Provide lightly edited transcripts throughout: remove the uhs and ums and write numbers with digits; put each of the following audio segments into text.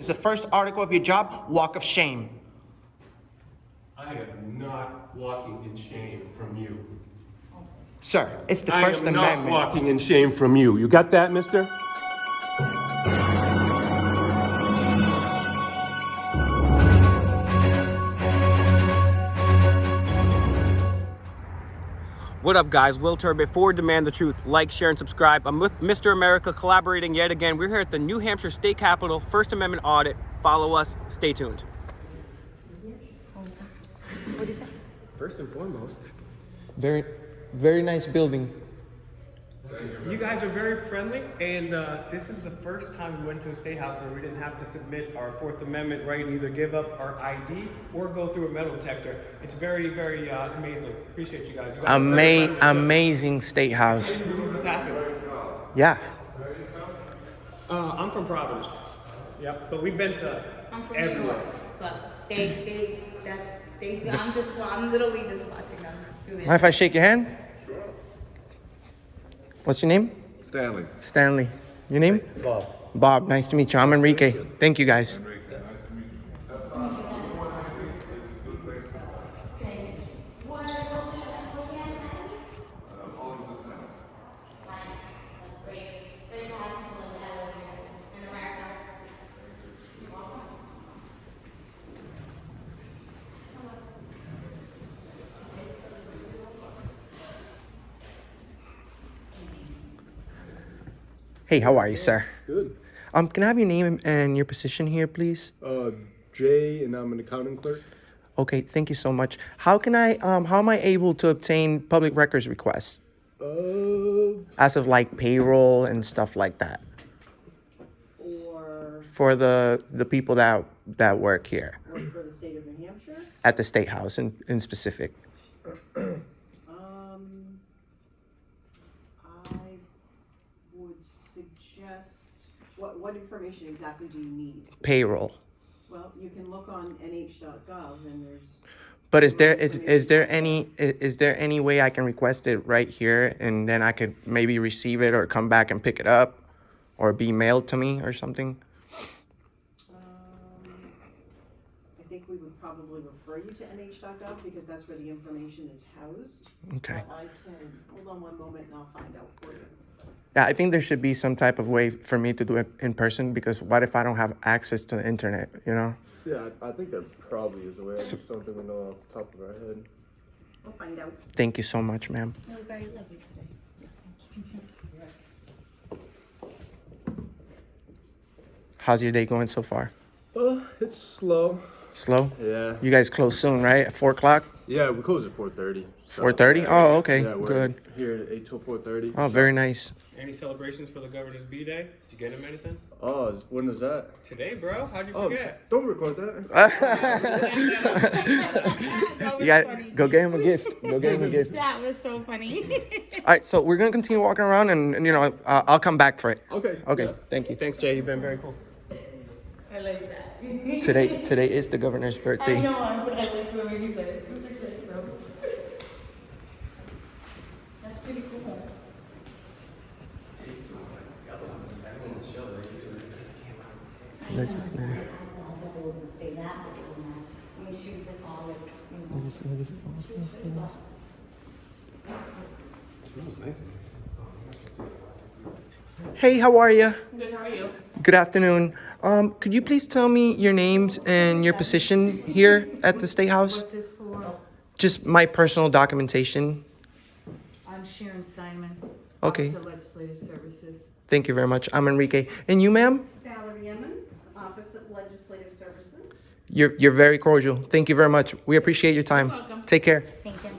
It's the first article of your job, walk of shame. I am not walking in shame from you. Sir, it's the First Amendment. I am not walking in shame from you. You got that, mister? What up, guys? Will Turbot for Demand the Truth. Like, share, and subscribe. I'm with Mr. America collaborating yet again. We're here at the New Hampshire State Capitol First Amendment audit. Follow us. Stay tuned. What is that? First and foremost, Very, very nice building. you guys are very friendly, and this is the first time we went to a state house where we didn't have to submit our Fourth Amendment right and either give up our ID or go through a metal detector. It's very, very amazing. Appreciate you guys. You guys are very friendly, too. Amazing state house. I can't believe this happened. Yeah. I'm from Providence. Yep, but we've been to I'm from everywhere. New York, but I'm literally just watching them do this. Mind if I shake your hand? Sure. What's your name? Stanley. Stanley. Your name? Bob. Bob, nice to meet you. I'm Enrique. Thank you, guys. Nice to meet Hey, how are you, sir? Good. Can I have your name and your position here, please? Jay, and I'm an accounting clerk. Okay, thank you so much. How am I able to obtain public records requests? As of like payroll and stuff like that. For the people that work here. Work for the state of New Hampshire? At the State House in specific. I would suggest, what information exactly do you need? Payroll. Well, you can look on nh.gov and there's. But is there any way I can request it right here and then I could maybe receive it or come back and pick it up or be mailed to me or something? I think we would probably refer you to nh.gov because that's where the information is housed. Okay. But I can, hold on one moment and I'll find out for you. Yeah, I think there should be some type of way for me to do it in person because what if I don't have access to the internet, you know? Yeah, I think there probably is a way. I just don't think we know off the top of our head. We'll find out. Thank you so much, ma'am. You look very lovely today. How's your day going so far? It's slow. Slow? Yeah. You guys close soon, right? At 4 o'clock? Yeah, we close at 4:30. 4:30? Oh, okay, Yeah, we're good. here at 8 till 4:30. Oh, very nice. Any celebrations for the Governor's B-Day? Did you get him anything? Oh, when is that? Today, bro. How'd you Oh, forget? don't record that. You got go get him a gift. Go get him a gift. That was so funny. All right, so we're gonna continue walking around, and you know, I'll come back for it. Okay. Okay, Yeah. thank you. Thanks, Jay. You've been very cool. I like that. Today is the governor's I birthday. know, but I like the way you said it. It was exciting, bro. That's pretty cool. Legislative. Say that, I mean, she was like all like, Hey, how are you? Good, how are you? Good afternoon. Could you please tell me your names and your position here at the State House? What's it for? Just my personal documentation. I'm Sharon Simon. Okay. Office of Legislative Services. Thank you very much. I'm Enrique. And you, ma'am? Valerie Emmons, Office of Legislative Services. You're very cordial. Thank you very much. We appreciate your time. You're welcome. Take care. Thank you.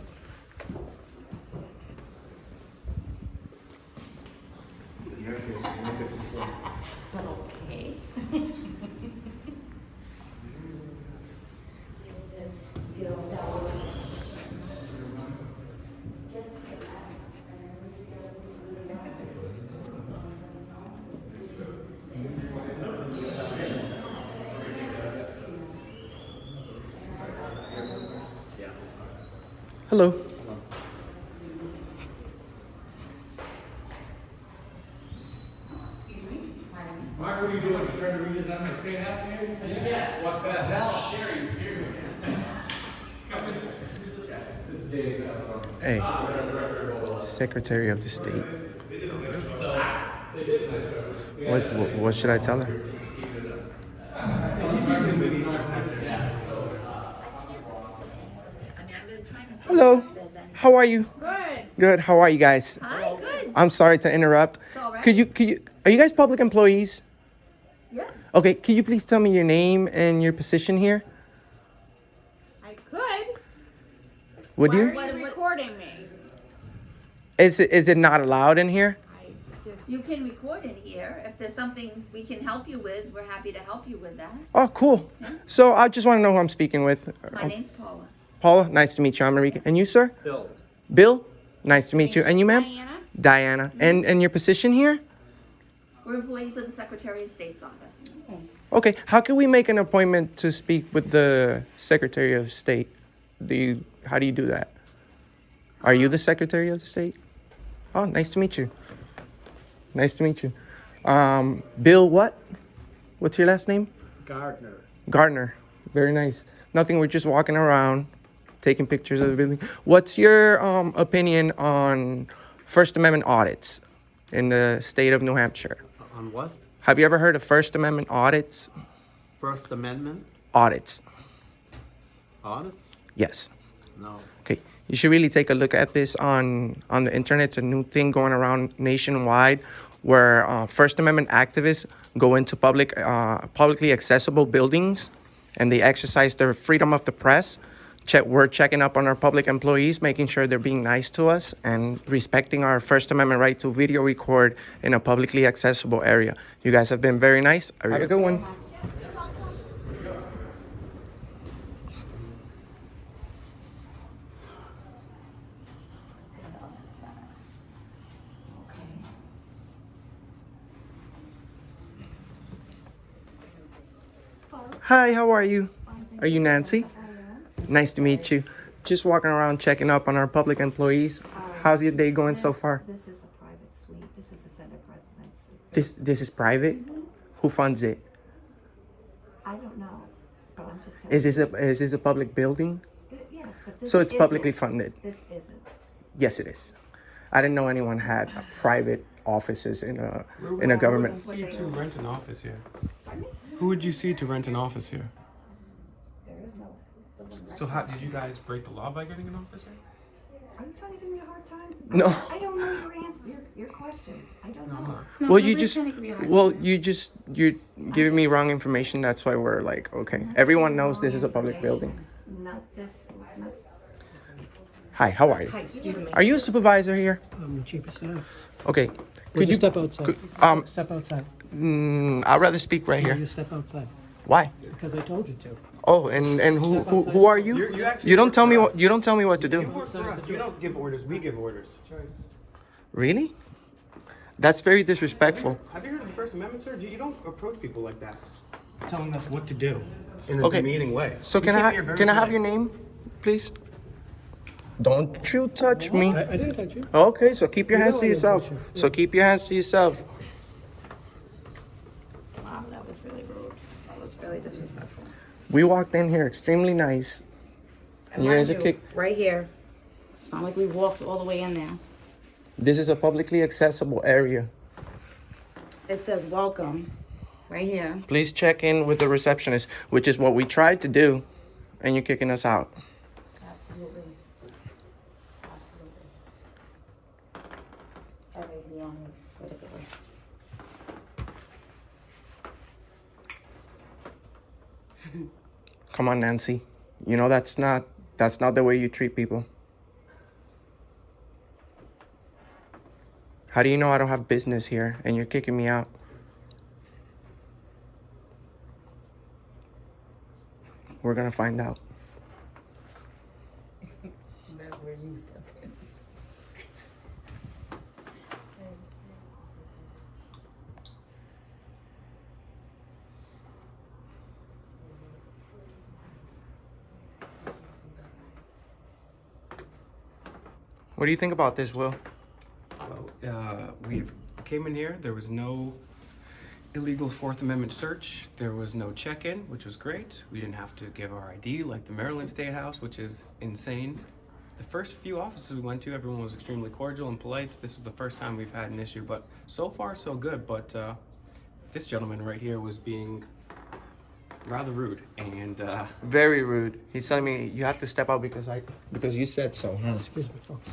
But okay. Hello. Mark, what are you doing? You trying to redesign my state house here? Hey, Secretary of the State. What should I tell her? Hello. How are you? Good. Good. How are you guys? Hi, good. I'm sorry to interrupt. It's all right. Could you are you guys public employees? Yeah, Okay, could you please tell me your name and your position here? I could. Would Why you? are you recording me? Is it not allowed in here? I just. you can record it here. If there's something we can help you with, we're happy to help you with that. Oh, cool. So I just want to know who I'm speaking with. My name's Paula. Paula, nice to meet you. I'm Enrique. And you, sir? Bill. Bill, nice to meet you. And you, ma'am? Diana? Diana. And your position here? We're employees of the Secretary of State's office. Okay. How can we make an appointment to speak with the Secretary of State? How do you do that? Are you the Secretary of the State? Oh, nice to meet you. Nice to meet you. Bill, what? What's your last name? Gardner. Gardner. Very nice. Nothing. We're just walking around, taking pictures of the building. What's your opinion on First Amendment audits in the state of New Hampshire? On what? Have you ever heard of First Amendment audits? First Amendment? Audits. Audit? Yes. No. Okay. You should really take a look at this on the internet. It's a new thing going around nationwide where First Amendment activists go into publicly accessible buildings and they exercise their freedom of the press. We're checking up on our public employees, making sure they're being nice to us and respecting our First Amendment right to video record in a publicly accessible area. You guys have been very nice. Have a good one. Hi, how are you? Are you Nancy? Nice to meet you. Just walking around checking up on our public employees. How's your day going so far? This is a private suite. This is the Senate President's. This is private? Who funds it? I don't know, but I'm just telling Is this a public building? Yes, but this So it's isn't. publicly funded? This isn't. Yes, it is. I didn't know anyone had private offices in a government. Who would you see to rent an office here? Pardon me? Who would you see to rent an office here? There is no. So how did you guys break the law by getting an office here? Are you trying to give me a hard time? No. I don't know your answer. Your questions. I don't No, I'm know. not. Well, you're giving me wrong information. That's why we're like, okay. Everyone knows this is a public building. Not this. Not. Hi, how are you? Hi, excuse me. Are you a supervisor here? I'm the chief of staff. Okay. Would you step outside? Step outside. I'd rather speak right You here. step outside Why? because I told you to. Oh, and who are you? You actually You don't work tell me for what us. you don't tell me what to You do. work for us. You don't give orders. We give orders. Really? That's very disrespectful. Have you heard of the First Amendment, sir? You don't approach people like that, telling us what to do in a Okay. demeaning way. So You can came I here very can I have polite. your name, please? Don't you touch me. I didn't touch you. Okay, so keep your You hands know to I didn't yourself. touch you. So keep your hands to yourself. Wow, that was really rude. That was really disrespectful. We walked in here extremely nice. And you guys are kick. Right here. It's not like we walked all the way in there. This is a publicly accessible area. It says welcome, right here. Please check in with the receptionist, which is what we tried to do, and you're kicking us out. Absolutely. Absolutely. Are they beyond ridiculous? Come on, Nancy. You know that's not the way you treat people. How do you know I don't have business here and you're kicking me out? We're gonna find out. That's where you step in. What do you think about this, Will? Well, we came in here. There was no illegal Fourth Amendment search. There was no check-in, which was great. We didn't have to give our ID like the Maryland Statehouse, which is insane. The first few offices we went to, everyone was extremely cordial and polite. This is the first time we've had an issue, but so far so good. But this gentleman right here was being rather rude and Very rude. He's telling me you have to step out because you said so. Huh? Excuse me, folks.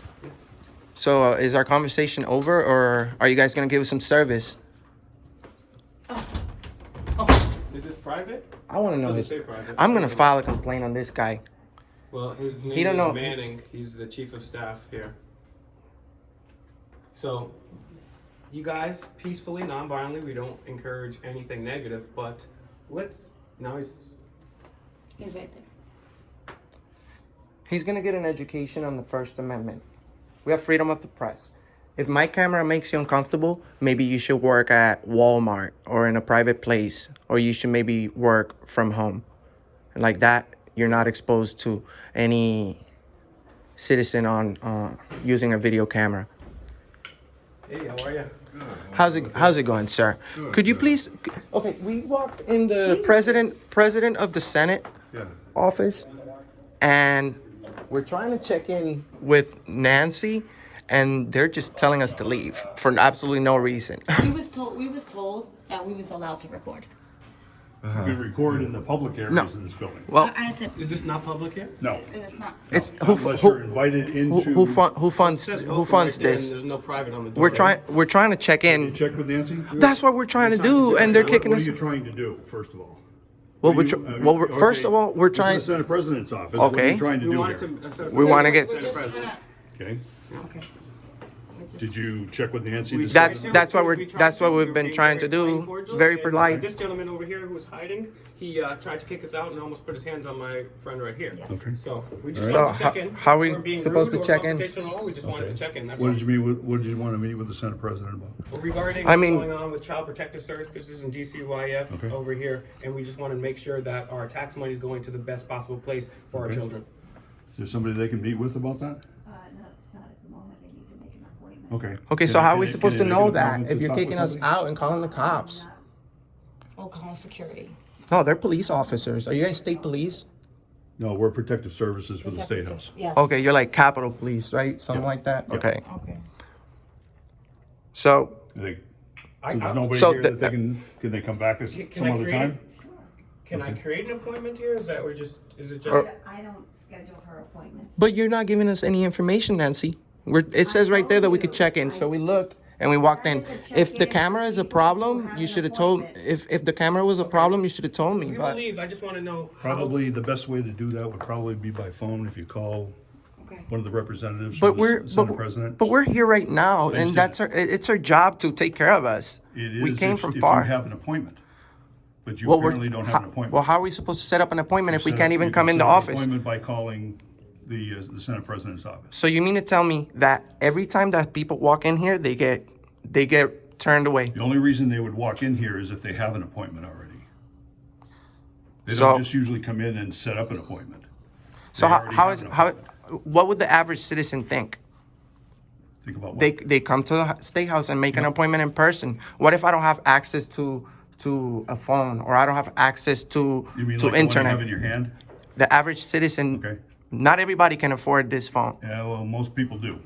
So is our conversation over, or are you guys gonna give us some service? is this private? I want to know Doesn't his. say private. I'm gonna file a complaint on this guy. Well, his name He don't is know- Manning. He's the chief of staff here. So, you guys, peacefully, non-violently, we don't encourage anything negative, but now he's right there. He's gonna get an education on the First Amendment. We have freedom of the press. If my camera makes you uncomfortable, maybe you should work at Walmart or in a private place, or you should maybe work from home. Like that, you're not exposed to any citizen on using a video camera. Hey, how are you? How's it going, sir? Could you please? Okay, we walked in the president of the Senate office, and we're trying to check in with Nancy, and they're just telling us to leave for absolutely no reason. We was told that we was allowed to record. You can record in the public areas of this building. Well, I said, Is this not public here? No, it's not. it's unless you're invited into. who funds It says who welcome funds right there, and this? There's no private on the door. We're trying to check You in. check with Nancy? That's what we're trying to do, and they're kicking What us. are you trying to do, first of all? Well, What are you- first of all, we're This trying. is the Senate President's office. What are Okay. you trying to We do want here? to. We wanna get- Senate President. Okay, Okay. did you check with Nancy? to That's see- what We tried that's what to. we've We were been being trying to very do. cordial, Very and, polite. This gentleman over here who was hiding, he tried to kick us out and almost put his hands on my friend right here. Okay. So we just So wanted to check in. how are we We're being supposed rude to or check in? confrontational at all. We just wanted to check in. That's What all. did you meet with, what did you want to meet with the Senate President about? Regarding I mean- what's going on with Child Protective Services and DCYF Okay. over here, and we just want to make sure that our tax money is going to the best possible place for our Okay. children. Is there somebody they can meet with about that? Not at the moment, they need to make an appointment. Okay. Okay, Can so I- how are can we I- supposed to can I make know an that appointment if to you're talk with kicking us somebody? out and calling the cops? Oh, call security. No, they're police officers. Are you guys state police? No, we're protective services for the State House. Yes. Okay, you're like Capitol Police, right? Something Yeah. like that. Yeah. Okay. Okay. So So there's nobody So here the- that they can they come back Can some I other create time? Can I create an appointment here? Is that is it just? I don't schedule her appointments. But you're not giving us any information, Nancy. It says right there that we could check in. So we looked and we walked in. If the camera is a problem, you should have told. If the camera was a problem, you should have told me. We will But leave. I just want to know. how- Probably the best way to do that would probably be by phone if you call Okay. one of the representatives but from we're the Senate President. but we're here right now, and understand. it's our job to take care of us. It We is came if- from if far. you have an appointment, but you Well, apparently don't have an appointment. Well, how are we supposed to set up an appointment if we Set can't up- even you come can into set up an office? Appointment by calling the Senate President's office. So you mean to tell me that every time that people walk in here, they get turned away? The only reason they would walk in here is if they have an appointment already. They So- don't just usually come in and set up an appointment. So They already have an how appointment. what would the average citizen think? Think about what? They come to the State House and make an appointment in person. What if I don't have access to a phone, or I don't have access to You mean to like the one you internet? have in your hand? The average citizen, Okay. not everybody can afford this phone. Yeah, well, most people do.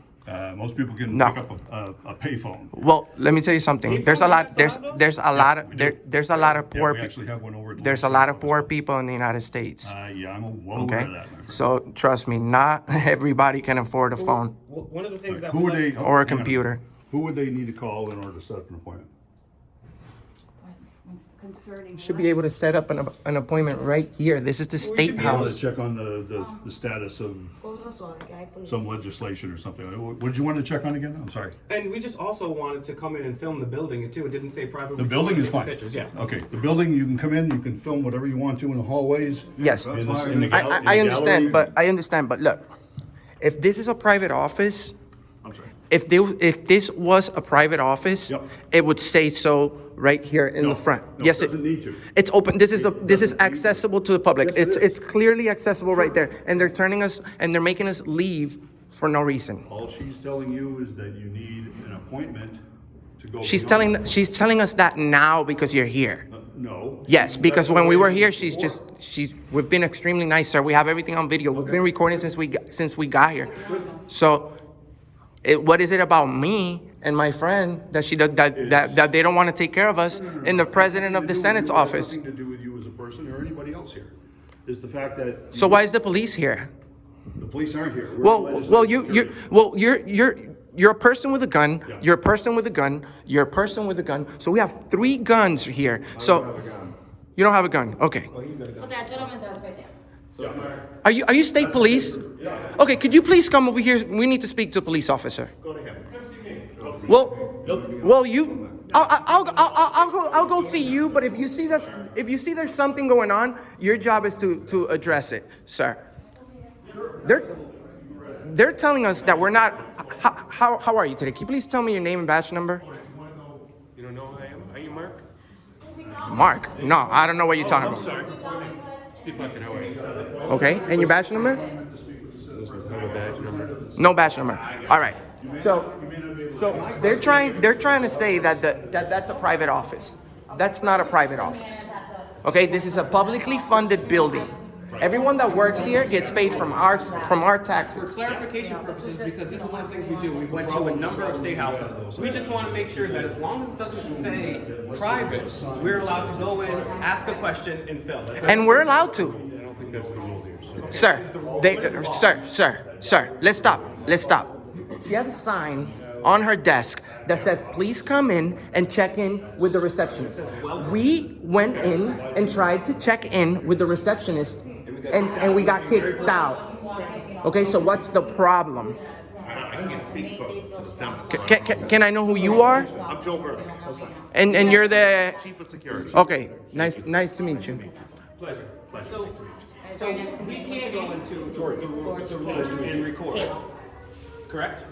Most people can No. pick up a payphone. Well, let me tell you something. There's a lot. There's a lot of we do. there's a lot of Yeah, poor. we actually have one over at the There's a local lot of office. poor people in the United States. Yeah, I'm well aware Okay, of that, my friend. so trust me, not everybody can afford a phone One of the things that Who we would like- they? or a hang on. computer. Who would they need to call in order to set up an appointment? Concerning. Should be able to set up an appointment right here. This is the State be I want to House. check on the status of some legislation or something. What did you want to check on again? I'm sorry. And we just also wanted to come in and film the building too. It didn't say private. The we building just is wanted fine. to take Pictures, yeah. Okay, the building, you can come in, you can film whatever you want to in the hallways. Yes, In the- in the gal- in the I understand, gallery. but I understand. But look, if this is a private office, I'm sorry. if this was a private office, Yep. it would say so right here in No, the front. no, Yes, it doesn't need to. It's open. This is doesn't need- accessible to the public. Yes, it is. It's clearly accessible right there, and they're turning us and they're making us leave for no reason. All she's telling you is that you need an appointment to go. She's beyond telling us that now because you're here. that. No. Yes, because That's the when we way were it here, was before. we've been extremely nice, sir. We have everything on video. We've been recording since we got here. So, what is it about me and my friend that that they don't want to take care of us in the president of the Senate's office? Nothing to do with you as a person or anybody else here. Is the fact that. So why is the police here? The police aren't here. We're Well, legislative security. you're a person with a gun. Yeah. You're a person with a gun. You're a person with a gun. So we have 3 guns here. I So don't have a gun. you don't have a gun. Okay. Yeah. Are you state police? Okay. Could you please come over here? We need to speak to a police officer. Go to him. Well, you. I'll go see you. But if you see there's something going on, your job is to address it, sir. They're telling us that we're not. How are you today? Can you please tell me your name and badge number? You don't know who I am? Are you Mark? Mark? No, I don't know what you're talking I'm about. sorry. Steve Bucket, how are you? Okay, and your badge number? Doesn't have a badge number. No badge number. All right. So they're trying to say that that's a private office. That's not a private office. Okay, this is a publicly funded building. Everyone that works here gets paid from our taxes. Clarification purposes, because this is one of the things we do. We went to a number of state houses. We just want to make sure that as long as it doesn't say private, we're allowed to go in, ask a question, and film. And we're allowed to. I don't think that's the rule here, Sir, let's stop. She has a sign on her desk that says, please come in and check in with the receptionist. We went in and tried to check in with the receptionist and we got kicked out. Okay, so what's the problem? I can't speak for the assembly. Can I know who you are? I'm Joe Burke. And you're the... Chief of Security. Okay, nice to meet you. Pleasure. So we can't go into the room and record, correct?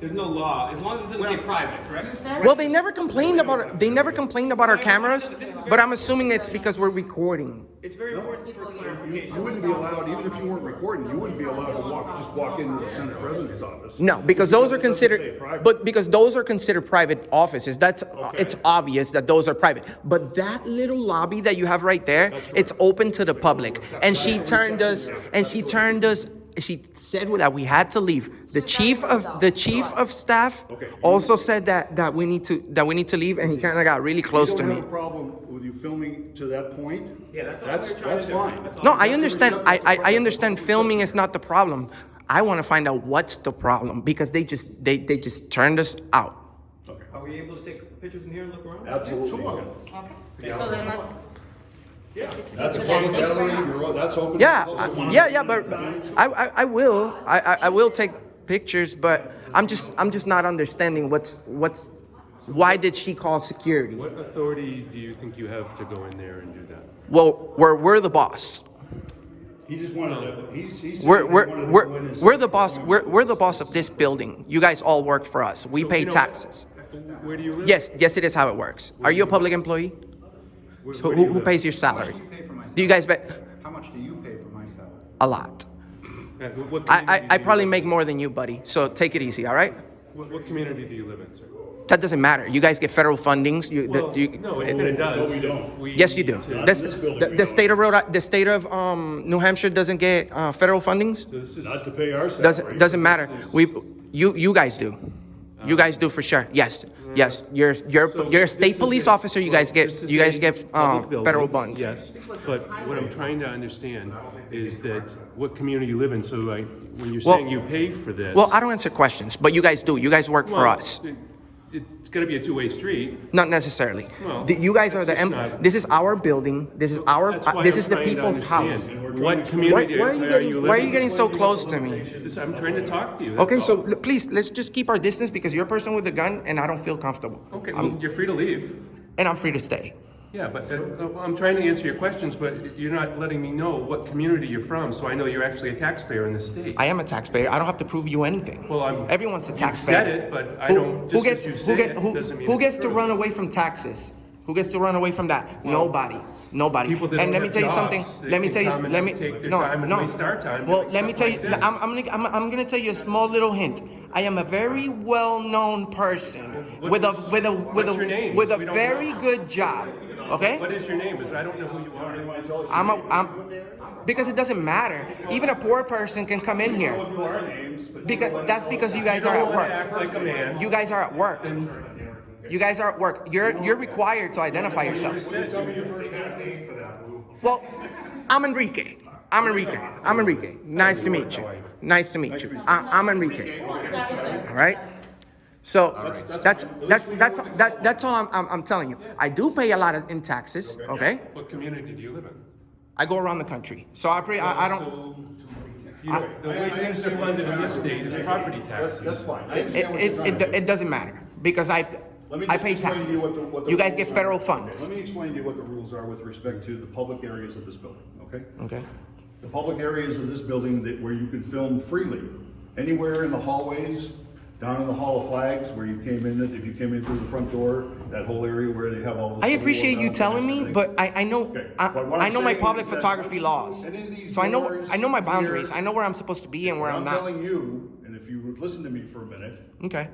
There's no law, as long as it doesn't say private, correct? Well, they never complained about our cameras, but I'm assuming it's because we're recording. It's very important for clarification. You wouldn't be allowed, even if you weren't recording, you wouldn't be allowed to just walk into the Senate President's office. No, because those are It doesn't say considered, private. because those are considered private offices. It's obvious that those are private. But that little lobby that you have right there, it's open to the public. And she said that we had to leave. The chief of staff also said that we need to leave, and he kind of got really close You to don't me. have a problem with you filming to that point? Yeah, that's fine. No, I understand. I understand filming is not the problem. I want to find out what's the problem because they just turned us out. Are we able to take pictures in here and look around? Absolutely. Okay, so then let's. That's a public gallery, that's open. Yeah, but I will take pictures, but I'm just not understanding why did she call security? What authority do you think you have to go in there and do that? Well, we're the boss. He just wanted to, he said he We're wanted to go in and say- the boss. We're the boss of this building. You guys all work for us. We pay taxes. Where do you live? Yes, it is how it works. Are you a public employee? So Where do you who live? pays your salary? Do you guys bet? How much do you pay for my salary? A lot. What community I do you probably live make more than you, buddy. So take it easy, all right? in? What community do you live in, sir? That doesn't matter. You guys get federal fundings. No, it kind of does. we don't. Yes, you do. So That's, this building we the don't. state of New Hampshire doesn't get federal fundings. this is, Not to pay our salary. Doesn't matter. You guys do. You guys do for sure. Yes. You're a state police officer. You guys get federal funds. Yes, but what I'm trying to understand is that what community you live in, so when you're saying you pay for this. Well, I don't answer questions, but you guys do. You guys work for well, us. It's gotta be a two-way street. Not necessarily. Well, You guys are that's just not- this is our building. This is our. That's why This I'm is the trying to people's house. understand What community Why are you getting? Why are you living getting in? so close to me? I'm trying to talk to you. that's Okay, all. so please let's just keep our distance because you're a person with a gun and I don't feel comfortable. Okay, well, you're free to leave. And I'm free to stay. Yeah, but I'm trying to answer your questions, but you're not letting me know what community you're from, so I know you're actually a taxpayer in the state. I am a taxpayer. I don't have to prove you anything. Well, Everyone's a you've taxpayer. said it, but I don't. Just because you say it doesn't mean who it's gets to true. run away from taxes? Who gets to run away from that? Nobody. People that And don't let me have tell you something. jobs, they Let me can tell you. come and Let me. take their No, time and no. waste our time Well, doing let me stuff tell you. like this. I'm gonna tell you a small little hint. I am a very well-known person with a What's your name? with a We don't very know. good job. Okay. What is your name? Because I don't know who you are. Because it doesn't matter. Even a poor person can come in here. Because that's because you guys are at work. Act like a man. You guys are at work. You guys are at work. You're required to identify yourself. Well, I'm Enrique. I'm Enrique. Nice to meet you. Nice to meet you. I'm Enrique. All right. So that's all I'm telling you. I do pay a lot in taxes. Okay. What community do you live in? I go around the country. So I don't. So, the way things are funded in this state is property taxes. That's fine. I understand what you're trying to do. It doesn't matter because I pay taxes. You guys get federal funds. Let me explain to you what the rules are with respect to the public areas of this building, okay? Okay. The public areas of this building where you can film freely, anywhere in the hallways, down in the Hall of Flags, where you came in, if you came in through the front door, that whole area where they have all this. I appreciate you telling me, but I know Okay. But what I I'm know my saying public is that photography laws. any of these So I know doors my boundaries. here- I know where I'm supposed to be and where What I'm I'm not. telling you, and if you would listen to me for a minute, Okay.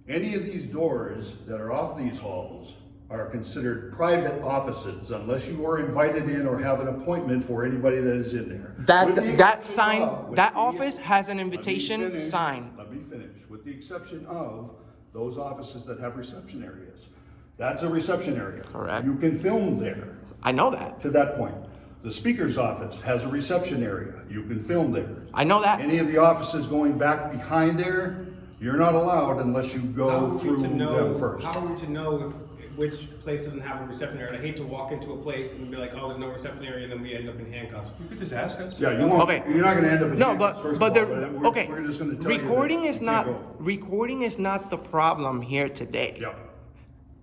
any of these doors that are off these halls are considered private offices unless you are invited in or have an appointment for anybody that is in there. With the That exception sign, of- that with the- office has an Let me invitation finish. sign. Let me finish. With the exception of those offices that have reception areas. That's a reception area. Correct. You can film there I know that. to that point. The speaker's office has a reception area. You can film there. I know that. Any of the offices going back behind there, you're not allowed unless you How go are we through to them know? first. How are we to know which place doesn't have a reception area? I hate to walk into a place and be like, oh, there's no reception area, and then we end up in handcuffs. You could just ask us. Yeah, you won't. Okay. You're not going to end up in No, handcuffs, but first but of all, the we're- okay. We're just going to tell you that Recording you is can't not go. recording is not the problem here today. Yeah.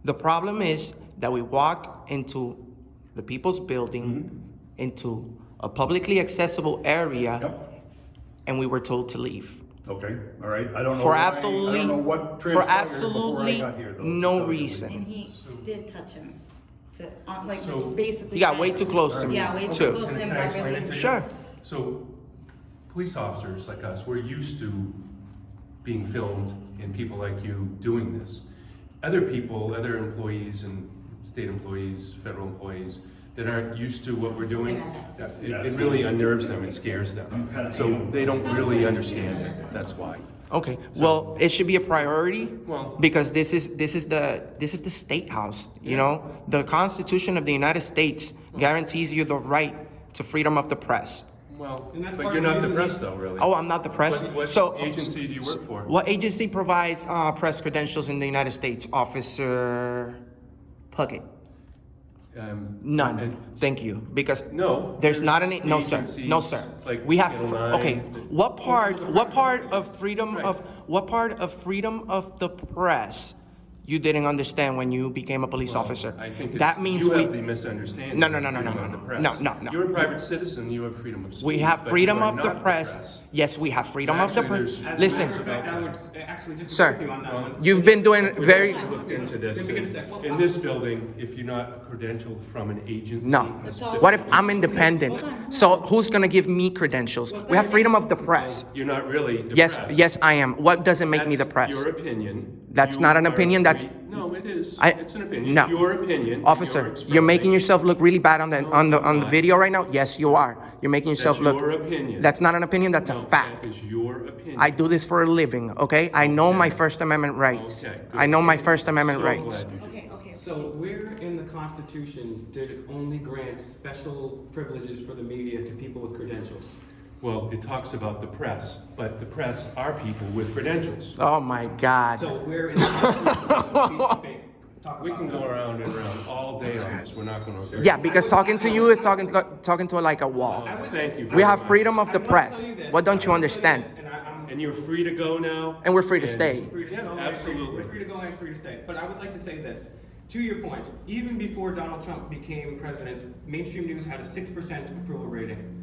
The problem is that we walked into the people's building, Mm-hmm. into a publicly accessible area, Yep. and we were told to leave. Okay. All right. I don't know. For why- absolutely, I don't know what for transpired absolutely before I got here, though, to no tell you. And reason. he did touch him, like, So- basically. You got way too close to me, Yeah, way too. too close to him, Can I I explain it really. to you? Sure. So, police officers like us, we're used to being filmed and people like you doing this. Other people, other employees and state employees, federal employees that aren't used to what we're doing, it really unnerves them, it scares them. So they don't really understand it, that's why. Okay. Well, it should be a priority Well- because this is the Statehouse. You know, the Constitution of the United States guarantees you the right to freedom of the press. Well, And that's but part you're of the not the reason press though, really. Oh, I'm not the press. What So agency do you work for? What agency provides press credentials in the United States? Officer Puckett. None. and- Thank you. Because No. there's not any. No, sir. agencies No, sir. like We have. Title IX. Okay. What part of freedom Right. of freedom of the press you didn't understand when you became a police officer? I think That means you we. have the misunderstanding. No, no, of no, no, freedom no, of no, the press. no, no, no. You're a private citizen, you have freedom of speech. We have but freedom you are of the not press. Yes, we have freedom of the Actually, press. there's- Listen, As a matter of fact, I would actually disagree Sir, with you on that one. you've been doing very. Looked into this. Let me get a sec. Well, In this building, if you're not credentialed from an agency. No. a specific What if I'm agency, independent? So who's gonna give me credentials? We have freedom of the press. You're not really the Yes, press. yes, I am. What doesn't make me the That's press? your opinion. That's You not an are opinion, that's- free- No, it is. I- It's an opinion. no. It's your opinion. Officer, you're making yourself look really bad on the video right now. Yes, you are. You're making yourself That's look. your opinion. That's not an opinion. That's a No, fact. that is your opinion. I do this for a living. Okay, I know my First Amendment rights. Okay, good. I know my First Amendment So rights. glad you do. Okay. So where in the Constitution did it only grant special privileges for the media to people with credentials? Well, it talks about the press, but the press are people with credentials. Oh my God. So where in the Constitution does the speech debate talk We about can go that? around and around all day on this. We're not going to. Yeah, because talking to you is talking to like a wall. Thank you. We very have much. freedom of I the will press. tell you this. What don't you I will tell understand? this, and I'm And you're free to go now. And we're free to stay. free to Yeah, go, absolutely. We're free to go and free to stay. But I would like to say this. To your point, even before Donald Trump became president, mainstream news had a 6% approval rating.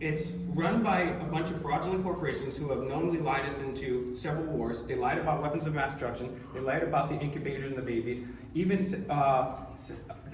It's run by a bunch of fraudulent corporations who have knowingly lied us into several wars. They lied about weapons of mass destruction. They lied about the incubators and the babies. Even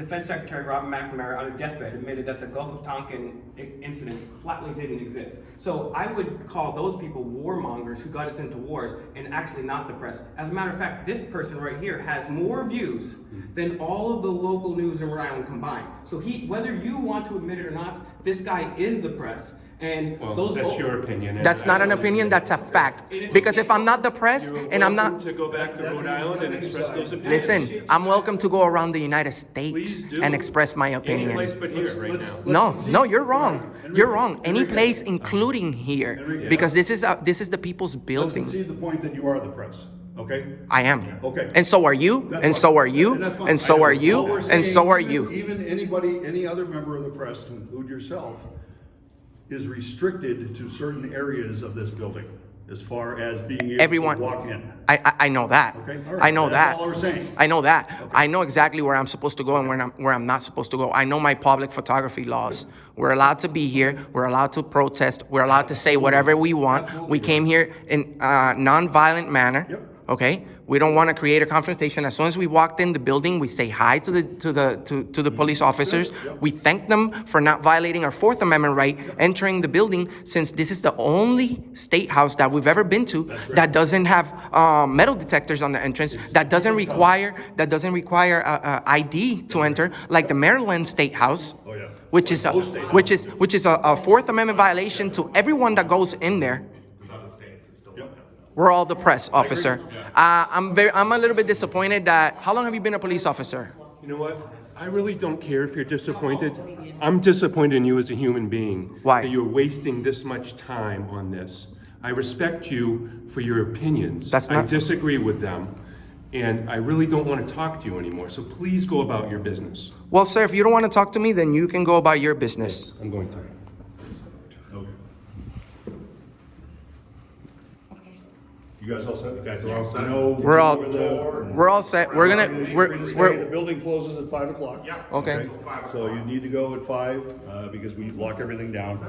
Defense Secretary Robert McNamara on his deathbed admitted that the Gulf of Tonkin incident flatly didn't exist. So I would call those people warmongers who got us into wars and actually not the press. As a matter of fact, this person right here has more views than all of the local news in Rhode Island combined. So whether you want to admit it or not, this guy is the press. And Well, those that's your opinion. and That's I not an don't opinion, think that's a fact. Because if I'm not the press You're and I'm welcome not, to go back to Rhode Island and express those opinions. listen, I'm welcome to go around the United States Please do. and express my Any place opinion. but here right now. No, you're wrong. You're wrong. Any place, including here, because this is the people's Let's building. concede the point that you are the press, okay? I am. Okay. And so are you, That's and fine. so are you, And that's fine. and so I are know. you, All we're and saying, so are even- you. Even anybody, any other member of the press, to include yourself, is restricted to certain areas of this building as far as being able Everyone, to walk in. I know that. Okay, all right. I know That's that. all we're saying. I know that. I know exactly where I'm supposed to go and where I'm not supposed to go. I know my public photography laws. We're allowed to be here. We're allowed to protest. We're allowed to say whatever we want. We came here in a non-violent manner. Yep. Okay. We don't want to create a confrontation. As soon as we walked in the building, we say hi to the police officers. We thank them for not violating our Fourth Amendment right entering the building, since this is the only state house that we've ever been to that doesn't have metal detectors on the entrance, that doesn't require a ID to enter, like the Maryland State House, Oh, yeah. which is a Fourth Amendment violation to everyone that goes in there. It's not the states, it's still. We're all the press, officer. I'm a little bit disappointed that. How long have you been a police officer? You know what? I really don't care if you're disappointed. I'm disappointed in you as a human being. Why? That you're wasting this much time on this. I respect you for your opinions. I disagree with them, and I really don't want to talk to you anymore. So please go about your business. Well, sir, if you don't want to talk to me, then you can go about your business. I'm going to. Okay. You guys all set? You guys are all set? We're all set. We're The building closes at 5 o'clock. Yeah. Okay. So you need to go at 5, because we lock everything down.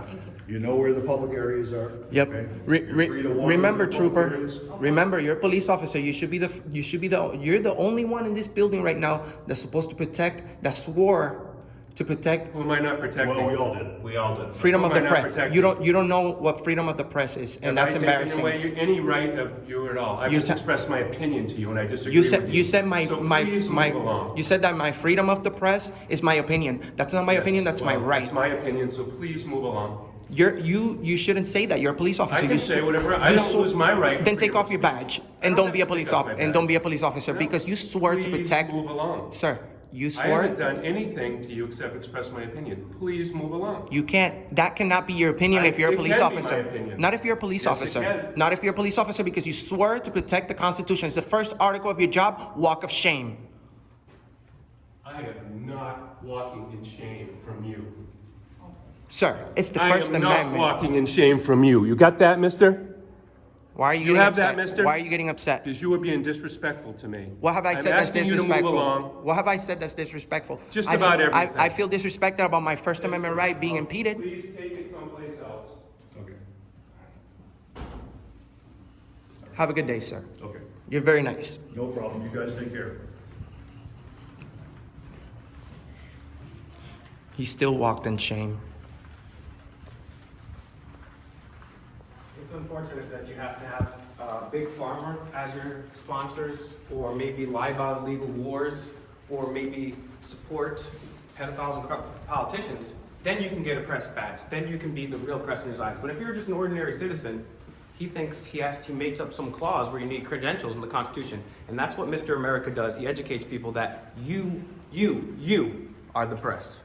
You know where the public areas are. Yep. okay? You're free to wander Remember, the public trooper. areas. Remember, you're a police officer. You're the only one in this building right now that's supposed to protect, that swore to protect Who am I not protecting? Well, we all did. We all did. freedom of Who the am I not press. protecting? You don't know what freedom of the press is, and that's Have I taken embarrassing. away any right of you at all? I You just sa- expressed my opinion to you, and I disagree You with said you said my So my please my move along. you said that my freedom of the press is my opinion. That's not my opinion. That's my Well, right. That's my opinion. So please move along. You shouldn't say that. You're a police officer. I can You say sw- whatever. I you don't sw- lose my right to Then take freedom off of your badge and I don't don't be a have to police take off my and don't be a badge. police officer No. because you swore to Please protect. move along. Sir, you I swore. haven't done anything to you except express my opinion. Please move along. You can't. That cannot be your opinion if you're a It police can be my officer. opinion. Not if you're a police Yes, it officer. can. Not if you're a police officer because you swore to protect the Constitution. It's the first article of your job. Walk of shame. I am not walking in shame from you. Sir, it's the First I am Amendment. not walking in shame from you. You got that, mister? Why are you You getting have upset? that, mister? Why are you getting upset? Because you are being disrespectful to me. What have I said I'm that's asking you to move disrespectful? along. What have I said that's disrespectful? Just I about feel, everything. I feel disrespected about my First Amendment right being impeded. Please take it someplace else. Okay. Have a good day, sir. Okay. You're very nice. No problem. You guys take care. He still walked in shame. It's unfortunate that you have to have Big Pharma as your sponsors, or maybe lie about illegal wars, or maybe support pedophiles and corrupt politicians. Then you can get a press badge. Then you can be the real press in his eyes. But if you're just an ordinary citizen, he thinks he makes up some clause where you need credentials in the Constitution. And that's what Mr. America does. He educates people that you are the press.